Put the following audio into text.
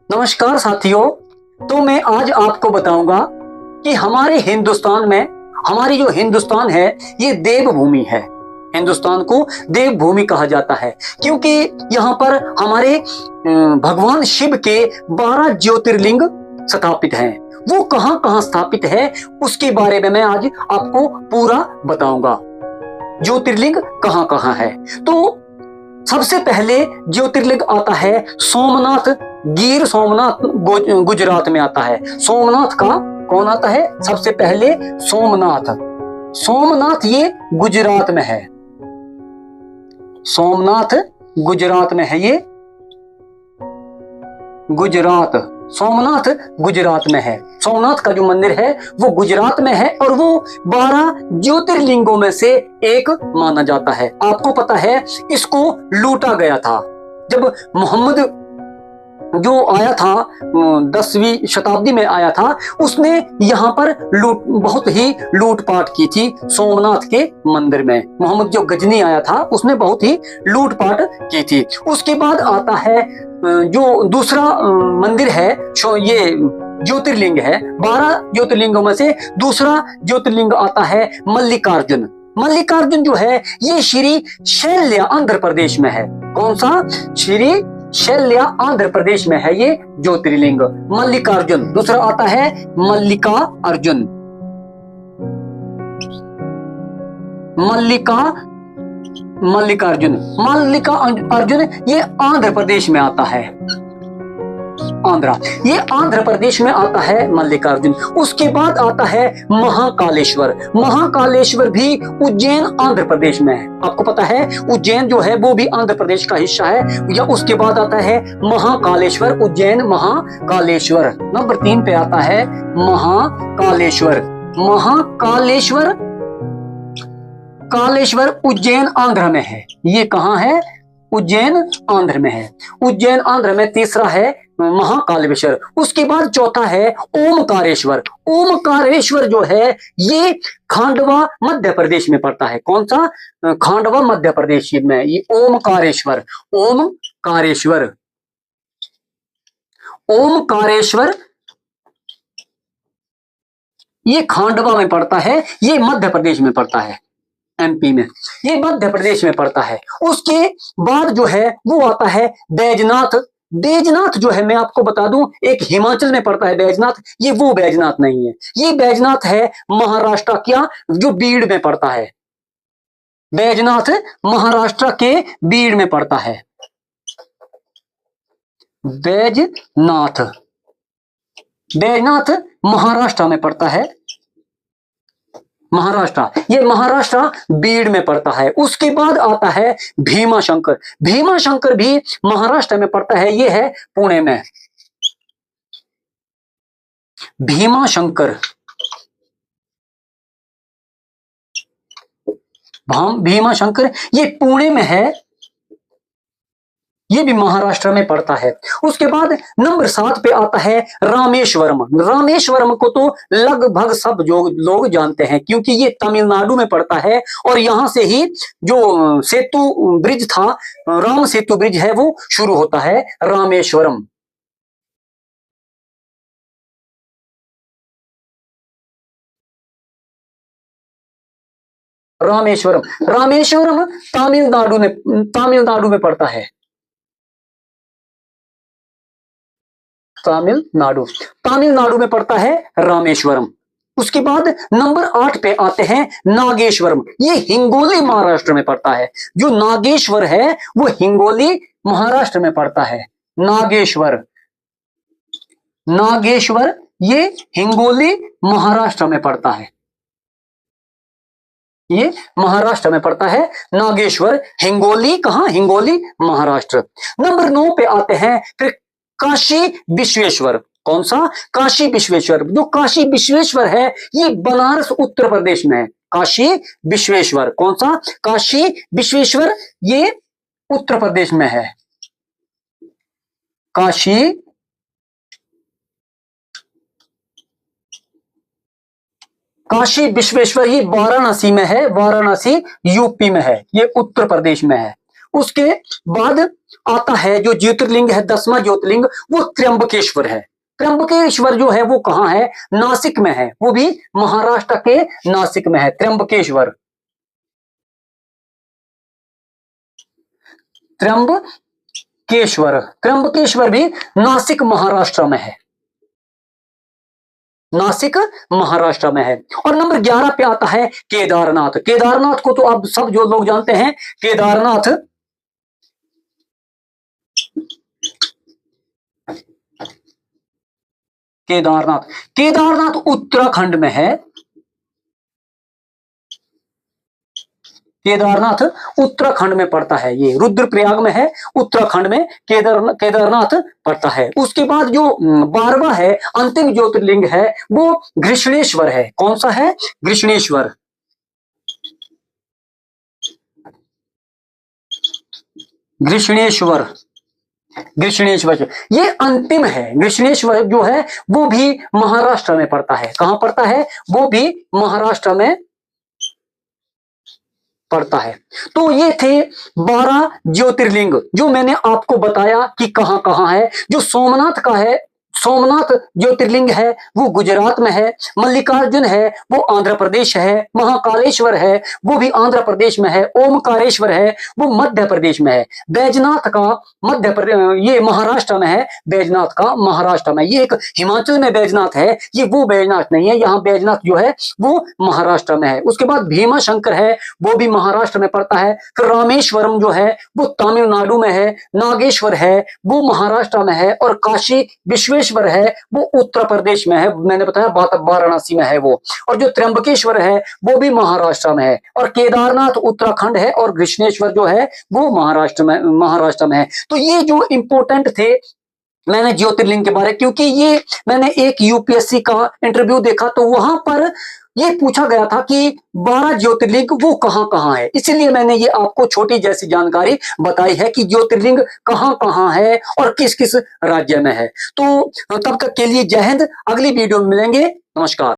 नमस्कार साथियों। तो मैं आज आपको बताऊंगा कि हमारे हिंदुस्तान में हमारी जो हिंदुस्तान है ये देवभूमि है। हिंदुस्तान को देवभूमि कहा जाता है क्योंकि यहाँ पर हमारे भगवान शिव के 12 ज्योतिर्लिंग स्थापित हैं। वो कहाँ कहाँ स्थापित है उसके बारे में मैं आज आपको पूरा बताऊंगा। ज्योतिर्लिंग कहाँ कहाँ है। तो सबसे पहले ज्योतिर्लिंग आता है सोमनाथ। गिर सोमनाथ गुजरात में आता है। सोमनाथ का कौन आता है सबसे पहले? सोमनाथ। सोमनाथ ये गुजरात में है। सोमनाथ गुजरात में है। ये गुजरात, सोमनाथ गुजरात में है। सोमनाथ का जो मंदिर है वो गुजरात में है और वो 12 ज्योतिर्लिंगों में से एक माना जाता है। आपको पता है इसको लूटा गया था जब मोहम्मद जो आया था 10वीं शताब्दी में आया था। उसने यहाँ पर बहुत ही लूटपाट की थी सोमनाथ के मंदिर में। मोहम्मद जो गजनी आया था उसने बहुत ही लूटपाट की थी। उसके बाद आता है जो दूसरा मंदिर है, ये ज्योतिर्लिंग है। 12 ज्योतिर्लिंगों में से दूसरा ज्योतिर्लिंग आता है मल्लिकार्जुन। मल्लिकार्जुन जो है ये श्री शैल्य आंध्र प्रदेश में है। कौन सा? श्री शैल्य आंध्र प्रदेश में है ये ज्योतिर्लिंग मल्लिकार्जुन। दूसरा आता है मल्लिका अर्जुन। मल्लिकार्जुन ये आंध्र प्रदेश में आता है। ये आंध्र प्रदेश में आता है मल्लिकार्जुन। उसके बाद आता है महाकालेश्वर। महाकालेश्वर भी उज्जैन आंध्र प्रदेश में है। आपको पता है उज्जैन जो है वो भी आंध्र प्रदेश का हिस्सा है। या उसके बाद आता है महाकालेश्वर, उज्जैन महाकालेश्वर। नंबर 3 पे आता है महाकालेश्वर। कालेश्वर उज्जैन आंध्र में है। ये कहाँ है? उज्जैन आंध्र में है। उज्जैन आंध्र में। तीसरा है महाकालेश्वर। उसके बाद चौथा है ओमकारेश्वर। ओमकारेश्वर जो है ये खांडवा मध्य प्रदेश में पड़ता है। कौन सा? खांडवा मध्य प्रदेश में ये ओमकारेश्वर। ओमकारेश्वर ये खांडवा में पड़ता है। ये मध्य प्रदेश में पड़ता है, एमपी में। ये मध्य प्रदेश में पड़ता है। उसके बाद जो है वो आता है बैजनाथ। बैजनाथ जो है मैं आपको बता दूं एक हिमाचल में पड़ता है बैजनाथ। ये वो बैजनाथ नहीं है, ये बैजनाथ है महाराष्ट्र क्या जो बीड़ में पड़ता है। बैजनाथ महाराष्ट्र के बीड़ में पड़ता है। बैजनाथ महाराष्ट्र में पड़ता है। ये महाराष्ट्र बीड़ में पड़ता है। उसके बाद आता है भीमाशंकर। भीमाशंकर भी महाराष्ट्र में पड़ता है। ये है पुणे में। भीमाशंकर ये पुणे में है। ये भी महाराष्ट्र में पड़ता है। उसके बाद नंबर 7 पे आता है रामेश्वरम। रामेश्वरम को तो लगभग सब लोग जानते हैं क्योंकि ये तमिलनाडु में पड़ता है और यहां से ही जो सेतु ब्रिज था, राम सेतु ब्रिज है, वो शुरू होता है रामेश्वरम। रामेश्वरम तमिलनाडु में पड़ता है। तमिलनाडु में पड़ता है रामेश्वरम। उसके बाद नंबर 8 पे आते हैं नागेश्वरम। ये हिंगोली महाराष्ट्र में पड़ता है। जो नागेश्वर है वो हिंगोली महाराष्ट्र में पड़ता है। नागेश्वर ये हिंगोली महाराष्ट्र में पड़ता है। ये महाराष्ट्र में पड़ता है नागेश्वर। हिंगोली कहां? हिंगोली महाराष्ट्र। नंबर 9 पे आते हैं फिर काशी विश्वेश्वर। कौन सा? काशी विश्वेश्वर। जो काशी विश्वेश्वर है ये बनारस उत्तर प्रदेश में है। काशी विश्वेश्वर कौन सा? काशी विश्वेश्वर ये उत्तर प्रदेश में है। काशी विश्वेश्वर ये वाराणसी में है। वाराणसी यूपी में है। ये उत्तर प्रदेश में है। उसके बाद आता है जो ज्योतिर्लिंग है, 10वां ज्योतिर्लिंग, वो त्र्यंबकेश्वर है। त्र्यंबकेश्वर जो है वो कहाँ है? नासिक में है, वो भी महाराष्ट्र के नासिक में है त्र्यंबकेश्वर। त्र्यंबकेश्वर, त्र्यंबकेश्वर भी नासिक महाराष्ट्र में है, नासिक महाराष्ट्र में है। और नंबर 11 पे आता है केदारनाथ। केदारनाथ को तो अब सब जो लोग जानते हैं, केदारनाथ केदारनाथ केदारनाथ उत्तराखंड में है। केदारनाथ उत्तराखंड में पड़ता है, ये रुद्रप्रयाग में है, उत्तराखंड में केदारनाथ पड़ता है। उसके बाद जो 12वां है, अंतिम ज्योतिर्लिंग है, वो घृष्णेश्वर है। कौन सा है? घृष्णेश्वर। घृष्णेश्वर, घृष्णेश्वर ये अंतिम है। घृष्णेश्वर जो है वो भी महाराष्ट्र में पड़ता है। कहां पड़ता है? वो भी महाराष्ट्र में पड़ता है। तो ये थे 12 ज्योतिर्लिंग जो मैंने आपको बताया कि कहां कहां है। जो सोमनाथ का है, सोमनाथ ज्योतिर्लिंग है वो गुजरात में है। मल्लिकार्जुन है वो आंध्र प्रदेश है। महाकालेश्वर है वो भी आंध्र प्रदेश में है। ओमकारेश्वर है वो मध्य प्रदेश में है। बैजनाथ का मध्य प्रदेश, ये महाराष्ट्र में है। बैजनाथ का महाराष्ट्र में, ये एक हिमाचल में बैजनाथ है, ये वो बैजनाथ नहीं है। यहाँ बैजनाथ जो है वो महाराष्ट्र में है। उसके बाद भीमा शंकर है वो भी महाराष्ट्र में पड़ता है। फिर रामेश्वरम जो है वो तमिलनाडु में है। नागेश्वर है वो महाराष्ट्र में है। और काशी विश्वेश्वर है वो उत्तर प्रदेश में है, मैंने बताया वाराणसी में है वो। और जो त्र्यंबकेश्वर है वो भी महाराष्ट्र में है। और केदारनाथ उत्तराखंड है। और घृष्णेश्वर जो है वो महाराष्ट्र में है। तो ये जो इंपॉर्टेंट थे मैंने ज्योतिर्लिंग के बारे, क्योंकि ये मैंने एक यूपीएससी का इंटरव्यू देखा तो वहां पर ये पूछा गया था कि 12 ज्योतिर्लिंग वो कहां कहां है, इसलिए मैंने ये आपको छोटी जैसी जानकारी बताई है कि ज्योतिर्लिंग कहां कहां है और किस किस राज्य में है। तो तब तक के लिए जय हिंद, अगली वीडियो में मिलेंगे, नमस्कार।